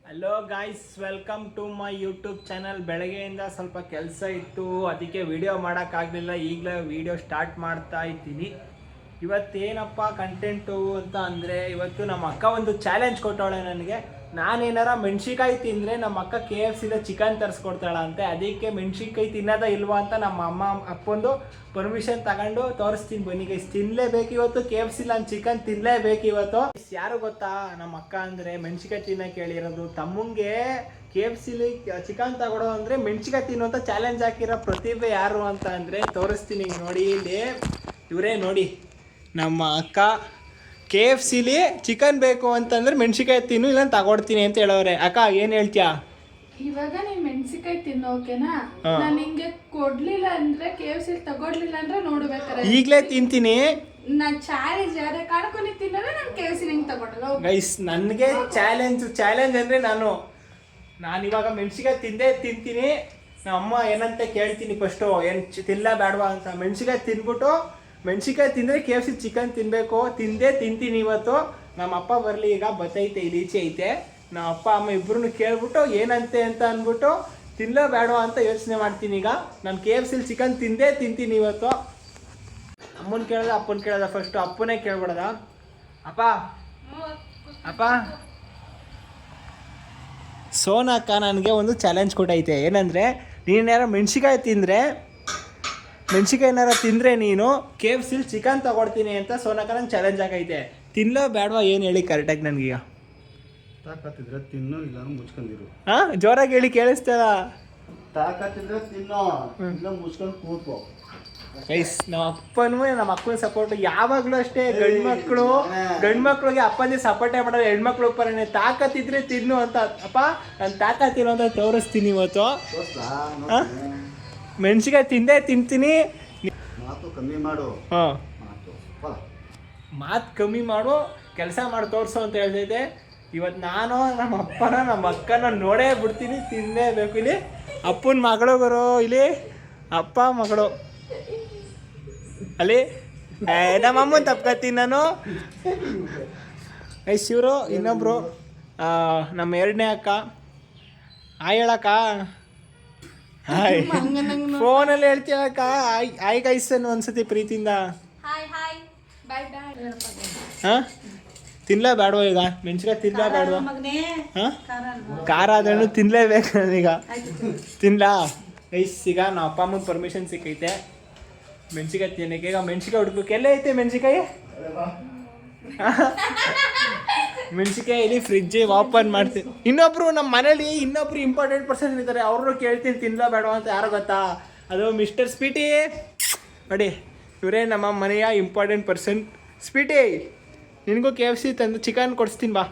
Hello guys, welcome to my YouTube channel. ಬೆಳಗ್ಗೆಯಿಂದ ಸ್ವಲ್ಪ ಕೆಲಸ ಇತ್ತು, ಅದಕ್ಕೆ ವಿಡಿಯೋ ಮಾಡೋಕ್ಕಾಗಲಿಲ್ಲ. ಈಗಲೇ ವಿಡಿಯೋ ಸ್ಟಾರ್ಟ್ ಮಾಡ್ತಾ ಇದ್ದೀನಿ. ಇವತ್ತೇನಪ್ಪ ಕಂಟೆಂಟು ಅಂತ ಅಂದರೆ, ಇವತ್ತು ನಮ್ಮ ಅಕ್ಕ ಒಂದು ಚಾಲೆಂಜ್ ಕೊಟ್ಟವಳೆ ನನಗೆ. ನಾನೇನಾರ ಮೆಣ್ಸಿಕಾಯಿ ತಿಂದರೆ ನಮ್ಮ ಅಕ್ಕ KFCದ ಚಿಕನ್ ತರಿಸ್ಕೊಡ್ತಾಳಂತೆ. ಅದಕ್ಕೆ ಮೆಣ್ಸಿನ್ಕಾಯಿ ತಿನ್ನೋದ ಇಲ್ವಾ ಅಂತ ನಮ್ಮ ಅಮ್ಮ ಅಪ್ಪಂದು ಪರ್ಮಿಷನ್ ತಗೊಂಡು ತೋರಿಸ್ತೀನಿ ಬನ್ನಿ ಗೈಸ್. ತಿನ್ನಲೇಬೇಕು ಇವತ್ತು KFC, ನಾನು ಚಿಕನ್ ತಿನ್ನಲೇಬೇಕು ಇವತ್ತು. ಯಾರು ಗೊತ್ತಾ, ನಮ್ಮ ಅಕ್ಕ ಅಂದರೆ ಮೆಣ್ಸಿಕಾಯಿ ತಿನ್ನೋಕೆ ಹೇಳಿರೋದು. ತಮ್ಮಂಗೆ KFCಲಿ ಚಿಕನ್ ತಗೊಳ್ಳೋ ಅಂದರೆ ಮೆಣ್ಸಿಕಾಯಿ ತಿನ್ನೋ ಅಂತ ಚಾಲೆಂಜ್ ಹಾಕಿರೋ ಪ್ರತಿಭೆ ಯಾರು ಅಂತ ಅಂದರೆ ತೋರಿಸ್ತೀನಿ. ನೋಡಿ ಇಲ್ಲಿ ಇವರೇ ನೋಡಿ, ನಮ್ಮ ಅಕ್ಕ KFCಲಿ ಚಿಕನ್ ಬೇಕು ಅಂತಂದ್ರೆ ಮೆಣ್ಸಿಕಾಯಿ ತಿನ್ನು, ಇಲ್ಲ ತಗೊಡ್ತೀನಿ ಅಂತ ಹೇಳೋರೆ. ಅಕ್ಕ ಏನು ಹೇಳ್ತೀಯಾ? ಇವಾಗ ನೀನ್ ಮೆಣಸಿಕಾಯಿ ತಿನ್ನೋಕೆನಾ, ನಾನು ಹಿಂಗೆ ಕೊಡ್ಲಿಲ್ಲ ಅಂದ್ರೆ KFC ತಗೊಡ್ಲಿಲ್ಲ ಅಂದ್ರೆ ನೋಡ್ಬೇಕಾರೆ ಈಗಲೇ ತಿಂತೀನಿ. ನಾನು ಚಾಲೆಂಜ್ ಯಾರೇ ಕಾಡ್ಕೊಂಡು ತಿನ್ನಲ್ಲ, ನಾನು KFC ನಿಂಗೆ ತಗೊಡಲ್ಲ ಗೈಸ್. ನನಗೆ ಚಾಲೆಂಜ್ ಅಂದರೆ ನಾನು ಇವಾಗ ಮೆಣ್ಸಿಕಾಯಿ ತಿಂತೀನಿ. ನಮ್ಮ ಅಮ್ಮ ಏನಂತ ಕೇಳ್ತೀನಿ ಫಸ್ಟು, ಏನು ತಿನ್ನಲ ಬೇಡವಾ ಅಂತ. ಮೆಣ್ಸಿಕಾಯಿ ತಿನ್ಬಿಟ್ಟು, ಮೆಣ್ಸಿಕಾಯಿ ತಿಂದರೆ KFC ಚಿಕನ್ ತಿನ್ನಬೇಕು, ತಿಂತೀನಿ ಇವತ್ತು. ನಮ್ಮ ಅಪ್ಪ ಬರಲಿ, ಈಗ ಬತ್ತೈತೆ, ಇಲ್ಲಿ ಈಚೆ ಐತೆ. ನಮ್ಮ ಅಪ್ಪ ಅಮ್ಮ ಇಬ್ಬರನ್ನು ಕೇಳ್ಬಿಟ್ಟು ಏನಂತೆ ಅಂತ ಅಂದ್ಬಿಟ್ಟು ತಿನ್ನಲೋ ಬೇಡವಾ ಅಂತ ಯೋಚನೆ ಮಾಡ್ತೀನಿ. ಈಗ ನಾನು KFCಲಿ ಚಿಕನ್ ತಿಂತೀನಿ ಇವತ್ತು. ಅಮ್ಮನ ಕೇಳೋದ ಅಪ್ಪನ ಕೇಳೋದ? ಫಸ್ಟು ಅಪ್ಪನೇ ಕೇಳ್ಬಿಡೋದ? ಅಪ್ಪ ಸೋನಕ್ಕ ನನಗೆ ಒಂದು ಚಾಲೆಂಜ್ ಕೊಟ್ಟೈತೆ. ಏನಂದರೆ, ನೀನೇನಾರ ಮೆಣ್ಸಿಕಾಯಿ ತಿಂದರೆ ನೀನು KFCಲಿ ಚಿಕನ್ ತಗೊಡ್ತೀನಿ ಅಂತ ಸೋನಕ್ಕ ನಂಗೆ ಚಾಲೆಂಜ್ ಆಗೈತೆ. ತಿನ್ನಲೋ ಬೇಡವಾ ಏನು ಹೇಳಿ ಕರೆಕ್ಟಾಗಿ ನನಗೀಗ? ತಾಕತ್ತಿದ್ರೆ ತಿನ್ನು, ಇಲ್ಲ ಮುಚ್ಕೊಂಡಿರು. ಹಾಂ, ಜೋರಾಗಿ ಹೇಳಿ, ಕೇಳಿಸ್ತಲ್ಲ. ತಾಕತ್ತಿದ್ರೆ ತಿನ್ನೋ, ಇಲ್ಲ ಮುಚ್ಕೊಂಡು ಕೂತ್ಕೋ. ಗೈಸ್, ನಮ್ಮ ಅಪ್ಪನೂ ನಮ್ಮ ಅಕ್ಕನ ಸಪೋರ್ಟ್ ಯಾವಾಗಲೂ ಅಷ್ಟೇ. ಗಂಡು ಮಕ್ಳಿಗೆ ಅಪ್ಪನೇ ಸಪೋರ್ಟೇ ಮಾಡೋದು, ಹೆಣ್ಮಕ್ಳು ಪರನೇ. ತಾಕತ್ತಿದ್ರೆ ತಿನ್ನು ಅಂತ. ಅಪ್ಪ ನಾನು ತಾಕತ್ತಿರೋ ಅಂತ ತೋರಿಸ್ತೀನಿ ಇವತ್ತು. ಮೆಣ್ಸಿಕಾಯಿ ತಿಂತೀನಿ. ಮಾತು ಕಮ್ಮಿ ಮಾಡು. ಹಾಂ, ಮಾತು ಕಮ್ಮಿ ಮಾಡು, ಕೆಲಸ ಮಾಡಿ ತೋರಿಸು ಅಂತ ಹೇಳ್ತೈತೆ. ಇವತ್ತು ನಾನು ನಮ್ಮ ಅಕ್ಕನ ನೋಡೇ ಬಿಡ್ತೀನಿ, ತಿನ್ನಲೇಬೇಕು. ಇಲ್ಲಿ ಅಪ್ಪನ ಮಗಳು ಗುರು, ಇಲ್ಲಿ ಅಪ್ಪ ಮಗಳು ಅಲ್ಲಿ. ನಮ್ಮ ಅಮ್ಮನ ತಪ್ಕೊತೀನಿ ನಾನು. ಇವರು ಇನ್ನೊಬ್ರು ನಮ್ಮ ಎರಡನೇ ಅಕ್ಕ. ಆಯ್ ಹೇಳಕ್ಕ, ಹಾಯ್. ಫೋನಲ್ಲಿ ಹೇಳ್ತೀಯಕ್ಕ ಆಯ್ ಗೈಸನ್ನು ಒಂದ್ಸತಿ ಪ್ರೀತಿಯಿಂದ. ಹಾಂ, ತಿನ್ನಲೇ ಬೇಡವಾ ಈಗ? ಮೆಣ್ಸಿಕಾಯಿ ತಿನ್ನಲೇ ಬೇಡವಾ? ಹಾಂ, ಖಾರ ಆದ್ರೂ ತಿನ್ನಲೇಬೇಕು ನಾನೀಗ. ತಿನ್ನಲಾ ಗೈಸ್? ಈಗ ನಮ್ಮ ಅಪ್ಪ ಅಮ್ಮನ ಪರ್ಮಿಷನ್ ಸಿಕ್ಕೈತೆ ಮೆಣ್ಸಿಕಾಯಿ ತಿನ್ನಕ್ಕೆ. ಈಗ ಮೆಣ್ಸಿಕಾಯಿ ಹುಡುಕ್ಬೇಕು. ಎಲ್ಲ ಐತೆ ಮೆಣ್ಸಿಕಾಯಿ? ಮೆಣ್ಸಿಕಾಯಿ ಇಲ್ಲಿ ಫ್ರಿಡ್ಜ್ ಓಪನ್ ಮಾಡ್ತೀನಿ. ಇನ್ನೊಬ್ರು ನಮ್ಮ ಮನೇಲಿ ಇಂಪಾರ್ಟೆಂಟ್ ಪರ್ಸನ್ ಇರ್ತಾರೆ, ಅವ್ರನ್ನೂ ಕೇಳ್ತೀನಿ ತಿನ್ನಲೋ ಬೇಡವಾ ಅಂತ. ಯಾರೋ ಗೊತ್ತಾ? ಅದು ಮಿಸ್ಟರ್ ಸ್ಪೀಟಿ. ನೋಡಿ, ಇವರೇ ನಮ್ಮ ಮನೆಯ ಇಂಪಾರ್ಟೆಂಟ್ ಪರ್ಸನ್. ಸ್ಪೀಟಿ, ನಿನಗೂ KFC ತಂದು ಚಿಕನ್ ಕೊಡಿಸ್ತೀನಿ ಬಾ.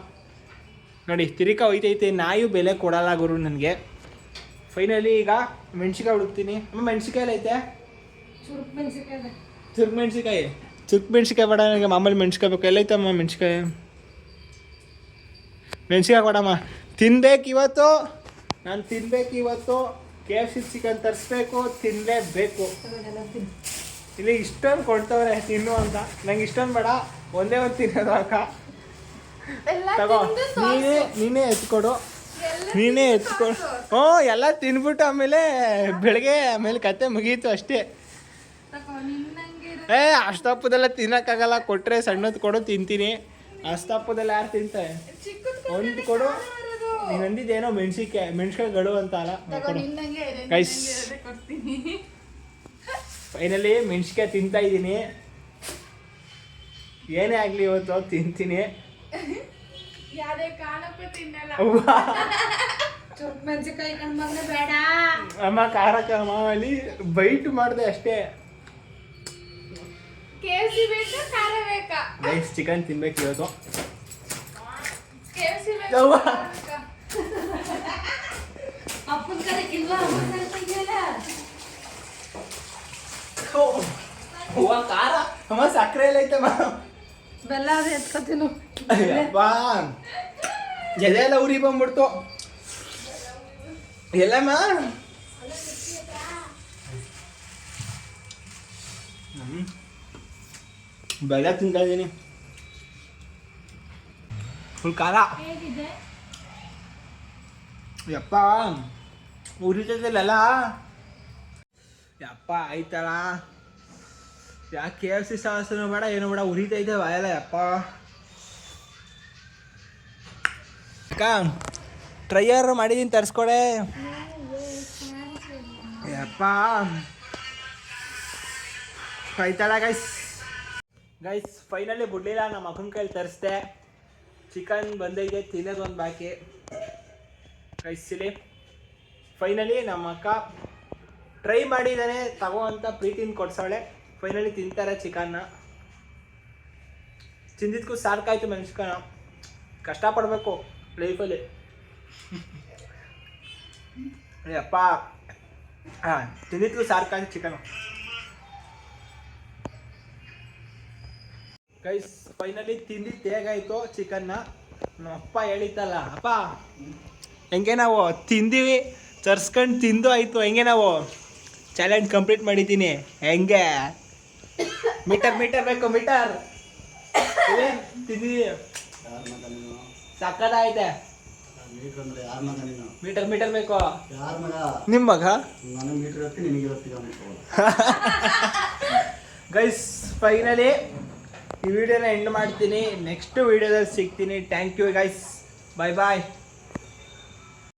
ನೋಡಿ, ತಿರಿಕ ಹೋಯ್ತೈತೆ. ನಾಯಿ ಬೆಲೆ ಕೊಡಲ್ಲ ಗುರು ನನಗೆ. ಫೈನಲಿ ಈಗ ಮೆಣ್ಸಿಕಾಯಿ ಹುಡುಕ್ತೀನಿ. ಅಮ್ಮ, ಮೆಣ್ಸಿಕಾಯಿ ಐತೆ? ಚುರುಕ್ ಮೆಣ್ಸಿಕಾಯಿ ಬೇಡ ನನಗೆ, ಮಾಮೂಲಿ ಮೆಣ್ಸಿಕಾಯಿ ಬೇಕು. ಎಲ್ಲೈತಮ್ಮ ಮೆಣ್ಸಿಕಾಯಿ? ಮೆಣ್ಸಿಕಾಯಿ ಕೊಡಮ್ಮ. ನಾನು ತಿನ್ಬೇಕು ಇವತ್ತು. KFC ಚಿಕನ್ ತರಿಸ್ಬೇಕು, ತಿನ್ನಲೇಬೇಕು. ಇಲ್ಲಿ ಇಷ್ಟೊಂದು ಕೊಡ್ತವ್ರೆ ತಿನ್ನು ಅಂತ. ನಂಗೆ ಇಷ್ಟೊಂದು ಬೇಡ, ಒಂದೇ ಒಂದು ತಿನ್ನೋದು ಅಕ್ಕ. ತಗೋ, ನೀನೇ ಎತ್ಕೊಡು. ಹ್ಞೂ, ಎಲ್ಲ ತಿನ್ಬಿಟ್ಟು ಆಮೇಲೆ ಬೆಳಗ್ಗೆ ಕತೆ ಮುಗೀತು ಅಷ್ಟೇ. ಅಷ್ಟಪ್ಪದೆಲ್ಲ ತಿನ್ನೋಕ್ಕಾಗಲ್ಲ. ಕೊಟ್ಟರೆ ಸಣ್ಣದು ಕೊಡು, ತಿಂತೀನಿ. ಅಷ್ಟಪ್ಪದೆಲ್ಲ ಯಾರು ತಿಂತಾರೆ? ಒಂದು ಕೊಡು. ನೀನು ಅಂದಿದ್ದೇನೋ ಮೆಣ್ಸಿಕಾಯಿಗಳು ಅಂತ ಅಲ್ಲ. ಗೈಸ್, ಫೈನಲಿ ಮೆಣ್ಸಿಕಾಯಿ ತಿಂತಾ ಇದ್ದೀನಿ. ಏನೇ ಆಗಲಿ ಇವತ್ತು ತಿಂತೀನಿ. ಅಮ್ಮ ಖಾರಕ್ಕಮ್ಮ ಅಲ್ಲಿ ಬೈಟ್ ಮಾಡಿದೆ ಅಷ್ಟೇ. ಗೈಸ್, ಚಿಕನ್ ತಿನ್ಬೇಕು ಇವತ್ತು. ಖಾರ ಅಮ್ಮ, ಸಕ್ಕರೆ ಎಲ್ಲ ಐತಮ್ಮ. ಬೆಲ್ಲ ಅದೇ ಎತ್ಕೊತೀನಿ. ಎದೆ ಎಲ್ಲ ಉರಿ ಬಂದ್ಬಿಡ್ತು. ಎಲ್ಲಮ್ಮ ಬೆಲ್ಲ ತಿಂತಾ ಇದ್ದೀನಿ. ಫುಲ್ ಖಾರ. ಯಪ್ಪ ಉರಿತೈತಲ್ಲ ಯಪ್ಪ ಆಯ್ತಲ್ಲ ಯಾಕೆ KFC ಸಾಸನು ಬೇಡ ಏನು ಬೇಡ ಉರಿತೈತೆ ಬಾಯಲ್ಲ ಯಪ್ಪ ಅಕ್ಕ ಟ್ರೈಯರ್ ಮಾಡಿದೀನಿ ತರಿಸ್ಕೊಡೆ ಯಪ್ಪ ಆಯ್ತಲ್ಲ ಗೈಸ್ ಫೈನಲಿ ಬಿಡ್ಲಿಲ್ಲ ನಮ್ಮ ಅಕ್ಕನ ಕೈಲಿ ತರಿಸ್ದೆ ಚಿಕನ್ ಬಂದೈತೆ ತಿನ್ನೋದೊಂದು ಬಾಕಿ ಕೈಸಿಲಿ ಫೈನಲಿ ನಮ್ಮ ಅಕ್ಕ ಟ್ರೈ ಮಾಡಿದ್ದಾನೆ ತಗೋ ಅಂತ ಪ್ರೀತಿನ ಕೊಡ್ಸವಳೆ ಫೈನಲಿ ತಿಂತಾರೆ ಚಿಕನ್ನ ತಿಂದಿದ್ಕೂ ಸಾಕಾಯ್ತು ಮನುಷ್ಯನ ಕಷ್ಟಪಡಬೇಕು ಲೈಫಲ್ಲಿ ಅಪ್ಪ ಹಾಂ ತಿಂದಿದ್ಕೂ ಸಾಕಾಯ್ತು ಚಿಕನು ಗೈಸ್ ಫೈನಲಿ ತಿಂದಿದ್ದು ಹೇಗಾಯ್ತು ಚಿಕನ್ನ ನಮ್ಮ ಅಪ್ಪ ಹೇಳಿತ್ತಲ್ಲ ಅಪ್ಪ ಹೆಂಗೆ ನಾವು ತಿಂದೀವಿ ತರ್ಸ್ಕೊಂಡು ತಿಂದು ಆಯಿತು ಹೆಂಗೆ ನಾವು ಚಾಲೆಂಜ್ ಕಂಪ್ಲೀಟ್ ಮಾಡಿದ್ದೀನಿ ಹೆಂಗೆ ಮೀಟರ್ ಬೇಕು ಮೀಟರ್ ತಿಂದಿದ್ದೀವಿ ಯಾರ ಮಗ ನೀನು ಸಕ್ಕತ್ತಾಗೈತೆ ಮೀಟ್ರ್ ಅಂದ್ರೆ ಯಾರ ಮಗ ನೀನು ಮೀಟರ್ ಬೇಕು ಯಾರ ಮಗ ನಿಮ್ಮ ಮಗ ನನಗೆ ಮೀಟ್ರ್ ಇರುತ್ತೆ ನಿನಗಿರುತ್ತೆ ಅನ್ಕೊಳ್ಳ ಗೈಸ್ ಫೈನಲಿ ಈ ವಿಡಿಯೋನ ಎಂಡ್ ಮಾಡ್ತೀನಿ ನೆಕ್ಸ್ಟ್ ವಿಡಿಯೋದಲ್ಲಿ ಸಿಗ್ತೀನಿ ಥ್ಯಾಂಕ್ ಯು ಗೈಸ್ ಬಾಯ್